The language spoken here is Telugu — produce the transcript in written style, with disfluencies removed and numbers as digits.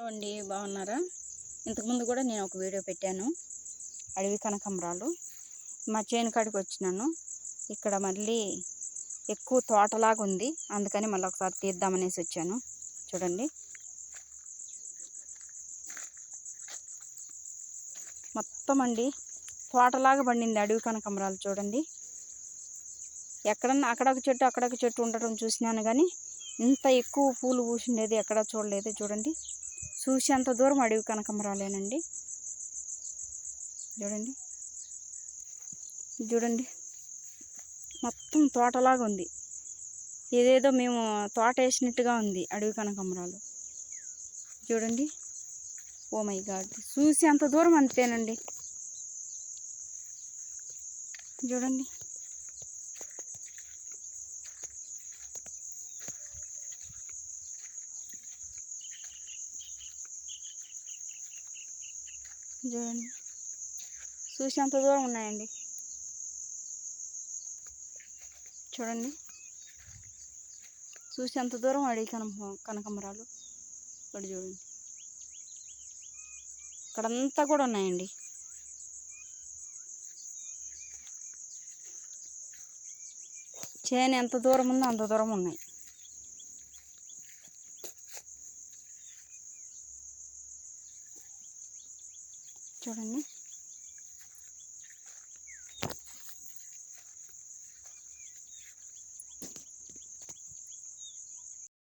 హలో అండి, బాగున్నారా? ఇంతకుముందు కూడా నేను ఒక వీడియో పెట్టాను, అడవి కనకాంబరాలు. మా చేను కాడికి వచ్చినాను. ఇక్కడ మళ్ళీ ఎక్కువ తోటలాగా ఉంది, అందుకని మళ్ళీ ఒకసారి తీద్దామనేసి వచ్చాను. చూడండి, మొత్తం అండి తోటలాగా పండింది అడవి కనకాంబరాలు. చూడండి, ఎక్కడన్నా అక్కడొక చెట్టు అక్కడొక చెట్టు ఉండటం చూసినాను, కానీ ఇంత ఎక్కువ పూలు పూసిండేది ఎక్కడా చూడలేదు. చూడండి, చూసేంత దూరం అడవి కనకాంబరాలేనండి. చూడండి చూడండి మొత్తం తోటలాగా ఉంది. ఏదేదో మేము తోట వేసినట్టుగా ఉంది అడవి కనకాంబరాలు. చూడండి, ఓ మై గాడ్, చూసేంత దూరం అంతేనండి. చూడండి, చూడండి చూసేంత దూరం ఉన్నాయండి. చూడండి, చూసేంత దూరం అడవి కనకాంబరాలు. ఇక్కడ చూడండి, ఇక్కడంతా కూడా ఉన్నాయండి. చేను ఎంత దూరం ఉందో అంత దూరం ఉన్నాయి. చూడండి.